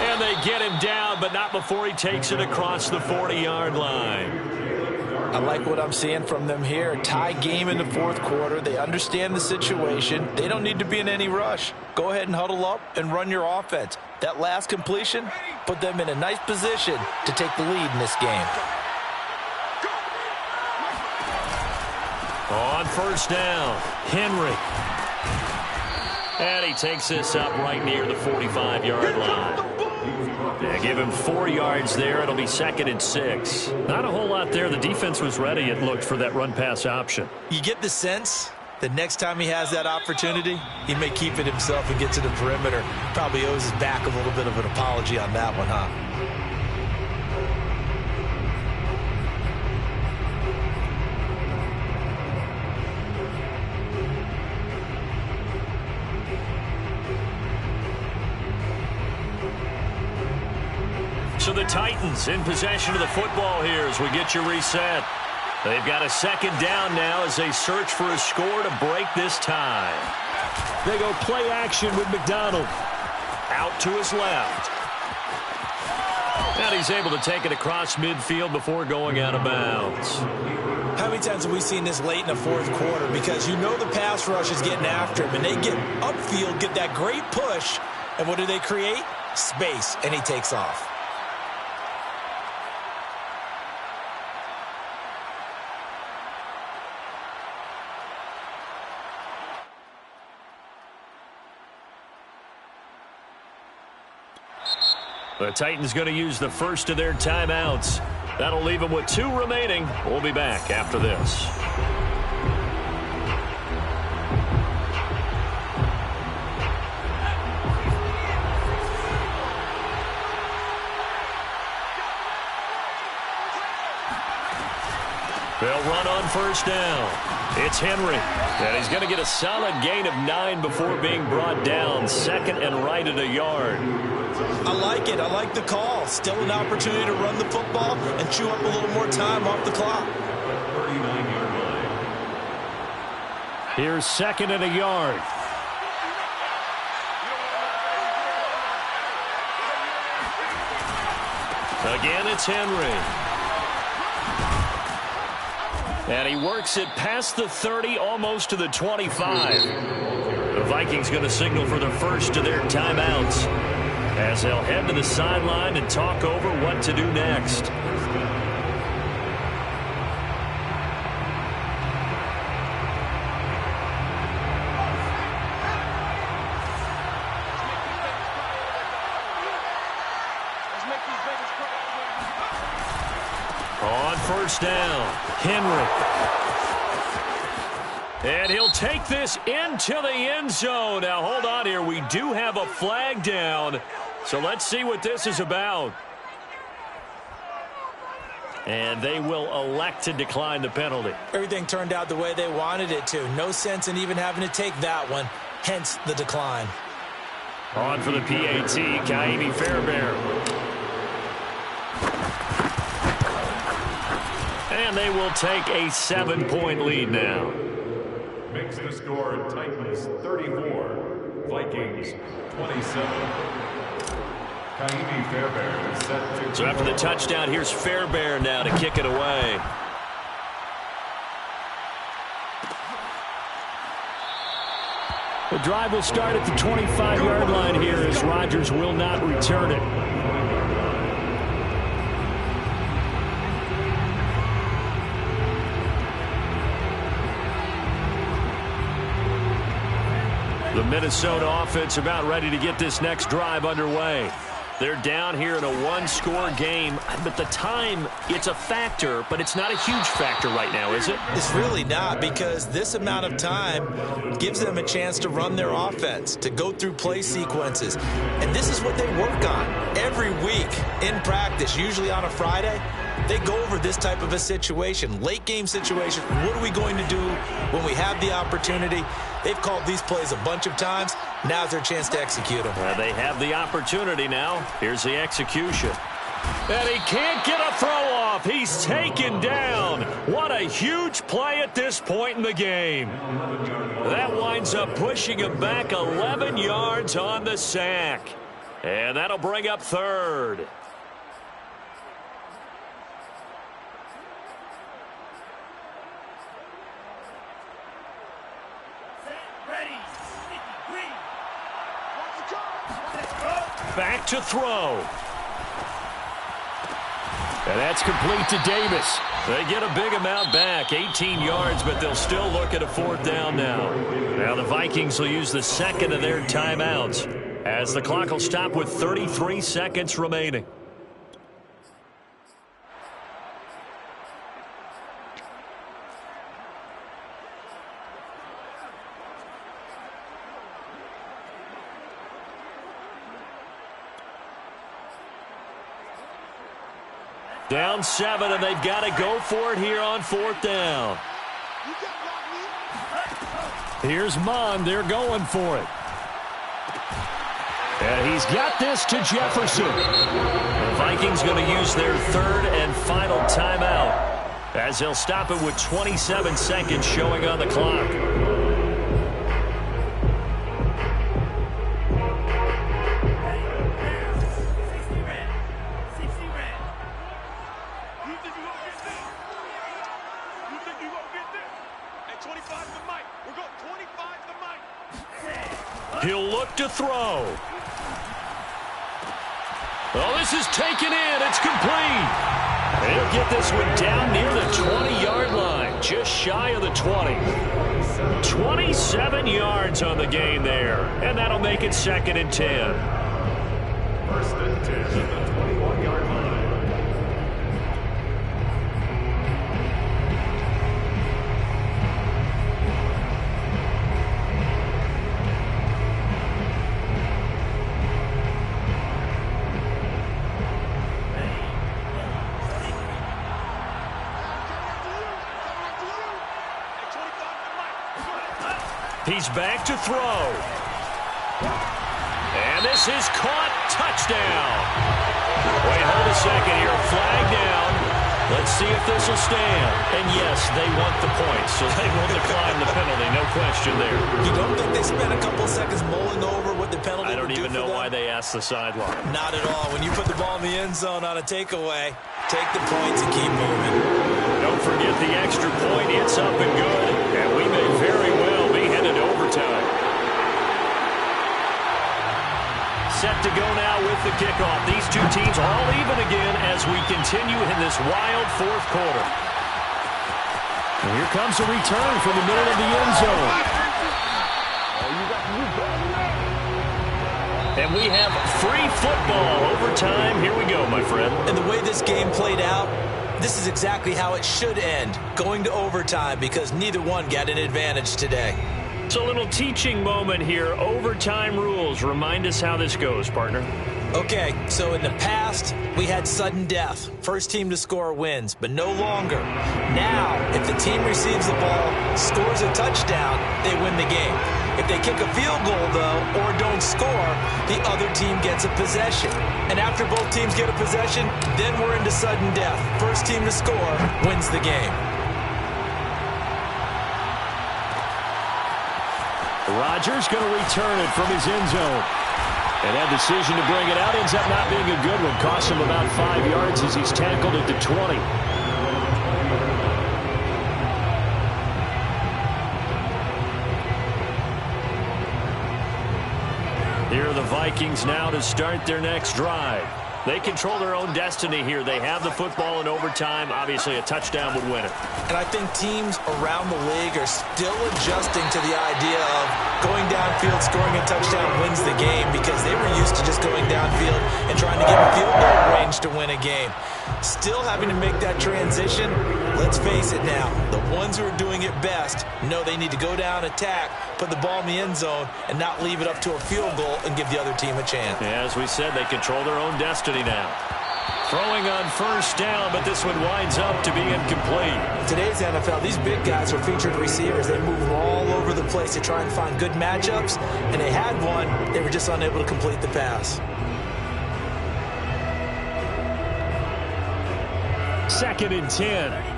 And they get him down, but not before he takes it across the 40-yard line. I like what I'm seeing from them here. Tie game in the 4th quarter. They understand the situation. They don't need to be in any rush. Go ahead and huddle up and run your offense. That last completion put them in a nice position to take the lead in this game. On 1st down, Henry. And he takes this up right near the 45-yard line. Yeah, give him 4 yards there. It'll be 2nd and 6. Not a whole lot there. The defense was ready, it looked, for that run-pass option. You get the sense that next time he has that opportunity, he may keep it himself and get to the perimeter. Probably owes his back a little bit of an apology on that one, huh? So the Titans in possession of the football here as we get you reset. They've got a second down now as they search for a score to break this tie. They go play action with McDonald. Out to his left. And he's able to take it across midfield before going out of bounds. How many times have we seen this late in the fourth quarter? Because you know the pass rush is getting after him, and they get upfield, get that great push, and what do they create? Space, and he takes off. The Titans going to use the first of their timeouts. That'll leave them with 2 remaining. We'll be back after this. They'll run on first down. It's Henry. And he's going to get a solid gain of 9 before being brought down. Second and right at a yard. I like it. I like the call. Still an opportunity to run the football and chew up a little more time off the clock. 39-yard line. Here's second and a yard. Again, it's Henry. And he works it past the 30, almost to the 25. The Vikings going to signal for the first of their timeouts as they'll head to the sideline and talk over what to do next. On first down, Henry. And he'll take this into the end zone. Now, hold on here. We do have a flag down. So let's see what this is about. And they will elect to decline the penalty. Everything turned out the way they wanted it to. No sense in even having to take that one. Hence the decline. On for the PAT, Kaimi Fairbairn. And they will take a 7-point lead now. Makes the score Titans 34, Vikings 27. Kaimi Fairbairn is set to... So after the touchdown, here's Fairbairn now to kick it away. The drive will start at the 25-yard line here as Rodgers will not return it. The Minnesota offense about ready to get this next drive underway. They're down here in a one-score game, but the time, it's a factor, but it's not a huge factor right now, is it? It's really not, because this amount of time gives them a chance to run their offense, to go through play sequences. And this is what they work on every week in practice, usually on a Friday. They go over this type of a situation, late game situation. What are we going to do when we have the opportunity? They've called these plays a bunch of times. Now's their chance to execute them. Well, they have the opportunity now. Here's the execution. And he can't get a throw off. He's taken down. What a huge play at this point in the game. That winds up pushing him back 11 yards on the sack. And that'll bring up third. Back to throw. And that's complete to Davis. They get a big amount back, 18 yards, but they'll still look at a fourth down now. Now the Vikings will use the second of their timeouts as the clock will stop with 33 seconds remaining. Down 7, and they've got to go for it here on fourth down. Here's Mond. They're going for it. And he's got this to Jefferson. The Vikings going to use their third and final timeout as they'll stop it with 27 seconds showing on the clock. He'll look to throw. Oh, this is taken in. It's complete. He'll get this one down near the 20-yard line, just shy of the 20. 27 yards on the gain there, and that'll make it 2nd and 10. First and 10 at the 21-yard line. He's back to throw. And this is caught. Touchdown. Wait, hold a second here. Flag down. Let's see if this will stand. And yes, they want the points, so they will decline the penalty. No question there. You don't think they spent a couple seconds mulling over what the penalty I don't would do even for know them? why they asked the sideline. Not at all. When you put the ball in the end zone on a takeaway, take the points and keep moving. Don't forget the extra point. It's up and good. And we may very well be headed to overtime. Set to go now with the kickoff. These two teams all even again as we continue in this wild fourth quarter. And here comes a return from the middle of the end zone. And we have free football overtime. Here we go, my friend. And the way this game played out, this is exactly how it should end, going to overtime, because neither one got an advantage today. It's a little teaching moment here. Overtime rules. Remind us how this goes, partner. Okay, so in the past, we had sudden death. First team to score wins, but no longer. Now, if the team receives the ball, scores a touchdown, they win the game. If they kick a field goal, though, or don't score, the other team gets a possession. And after both teams get a possession, then we're into sudden death. First team to score wins the game. Rodgers going to return it from his end zone. And that decision to bring it out ends up not being a good one. Costs him about 5 yards as he's tackled at the 20. Here are the Vikings now to start their next drive. They control their own destiny here. They have the football in overtime. Obviously, a touchdown would win it. And I think teams around the league are still adjusting to the idea of going downfield, scoring a touchdown wins the game, because they were used to just going downfield and trying to get in field goal range to win a game. Still having to make that transition. Let's face it now, the ones who are doing it best know they need to go down, attack, put the ball in the end zone, and not leave it up to a field goal and give the other team a chance. Yeah, as we said, they control their own destiny now. Throwing on first down, but this one winds up to be incomplete. Today's NFL, these big guys are featured receivers. They move all over the place to try and find good matchups, and they had one. They were just unable to complete the pass. 2nd and 10.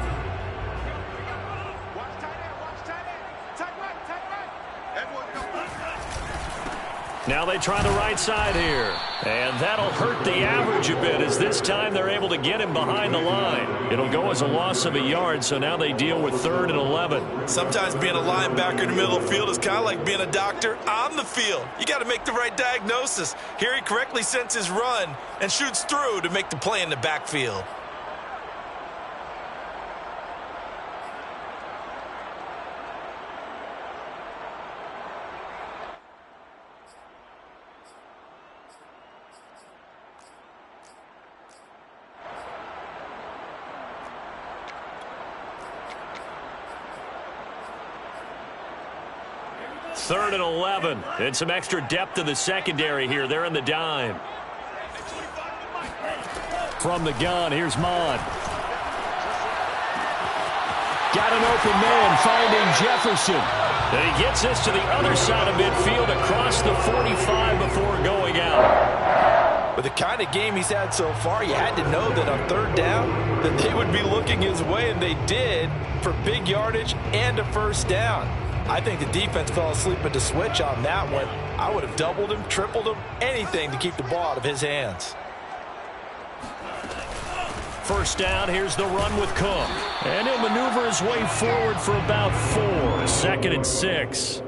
Now they try the right side here. And that'll hurt the average a bit, as this time they're able to get him behind the line. It'll go as a loss of a yard, so now they deal with 3rd and 11. Sometimes being a linebacker in the middle of the field is kind of like being a doctor on the field. You got to make the right diagnosis. Here he correctly senses run and shoots through to make the play in the backfield. Third and 11. And some extra depth in the secondary here. They're in the dime. From the gun, here's Mon. Got an open man, finding Jefferson. And he gets this to the other side of midfield across the 45 before going out. kind of game he's had so far, you had to know that on third down that they would be looking his way, and they did, for big yardage and a first down. I think the defense fell asleep at the switch on that one. I would have doubled him, tripled him, anything to keep the ball out of his hands. First down, here's the run with Cook. And he'll maneuver his way forward for about 4. 2nd and 6.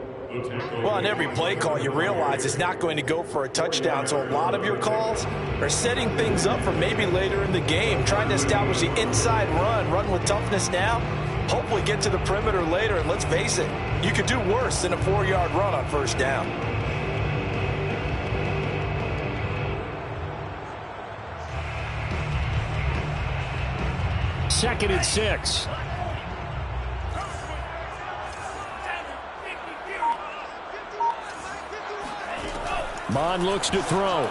Well, on every play call, you realize it's not going to go for a touchdown, so a lot of your calls are setting things up for maybe later in the game, trying to establish the inside run with toughness now, hopefully get to the perimeter later, and let's face it, you could do worse than a 4-yard run on first down. Second and 6. Mond looks to throw.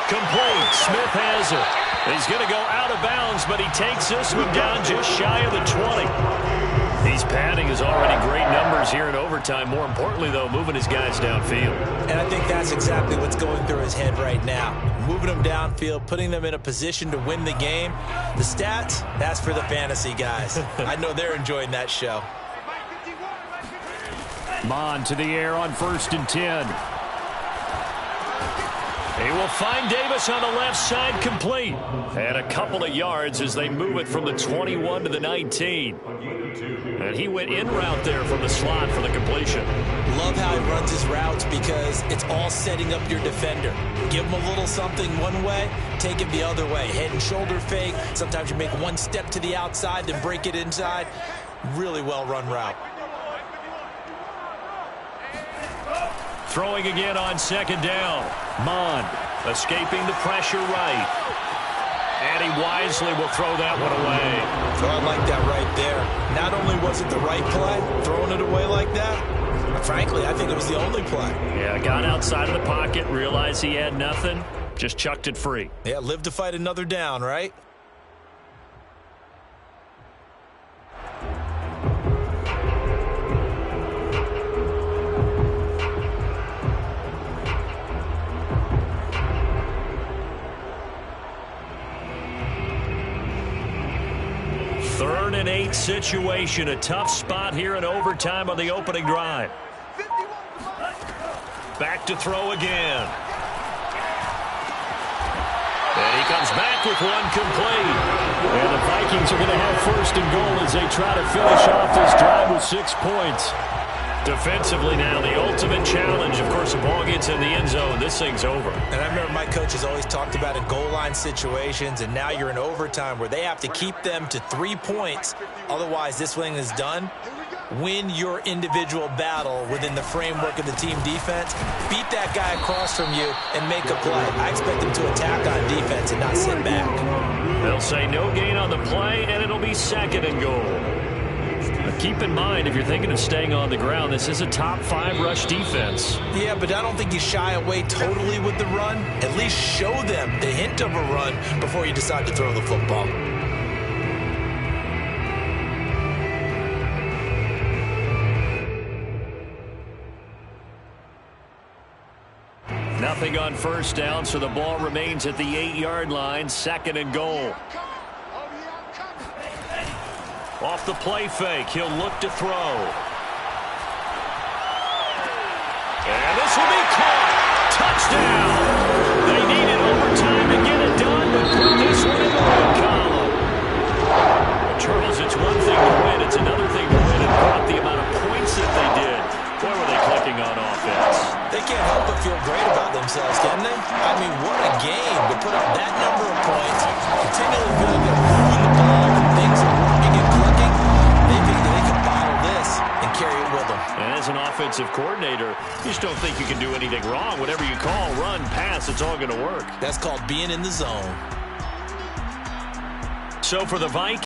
Complete. Smith has it. He's going to go out of bounds, but he takes this one down just shy of the 20. He's padding his already great numbers here in overtime. More importantly, though, moving his guys downfield. And I think that's exactly what's going through his head right now. Moving them downfield, putting them in a position to win the game. The stats, that's for the fantasy guys. I know they're enjoying that show. Mond to the air on 1st and 10. He will find Davis on the left side, complete. And a couple of yards as they move it from the 21 to the 19. And he went in route there from the slot for the completion. Love how he runs his routes because it's all setting up your defender. Give him a little something one way, take it the other way. Head and shoulder fake. Sometimes you make one step to the outside, then break it inside. Really well run route. Throwing again on 2nd down. Mond escaping the pressure right. And he wisely will throw that one away. So I like that right there. Not only was it the right play, throwing it away like that, but frankly, I think it was the only play. Yeah, got outside of the pocket, realized he had nothing, just chucked it free. Yeah, live to fight another down, right? Third and 8 situation. A tough spot here in overtime on the opening drive. Back to throw again. And he comes back with one complete. And the Vikings are going to have 1st and goal as they try to finish off this drive with 6 points. Defensively now, the ultimate challenge. Of course, the ball gets in the end zone. This thing's over. And I remember my coach has always talked about in goal line situations, and now you're in overtime where they have to keep them to 3 points. Otherwise, this thing is done. Win your individual battle within the framework of the team defense. Beat that guy across from you and make a play. I expect them to attack on defense and not sit back. They'll say no gain on the play, and it'll be 2nd and goal. Keep in mind, if you're thinking of staying on the ground, this is a top 5 rush defense. Yeah, but I don't think you shy away totally with the run. At least show them the hint of a run before you decide to throw the football. Nothing on first down, so the ball remains at the 8-yard line. 2nd and goal. Off the play fake, he'll look to throw. And this will be caught. Touchdown. They needed overtime to get it done, but put this one in the win column. Charles, it's one thing to win. It's another thing to win and caught the amount of points that they did. Boy, were they clicking on offense. They can't help but feel great about themselves, can they? I mean, what a game to put up that number of points, continually feel like they're moving the ball, things are working and clicking. They think that they can bottle this and carry it with them. And as an offensive coordinator, you just don't think you can do anything wrong. Whatever you call, run, pass, it's all going to work. That's called being in the zone. So for the Vikings,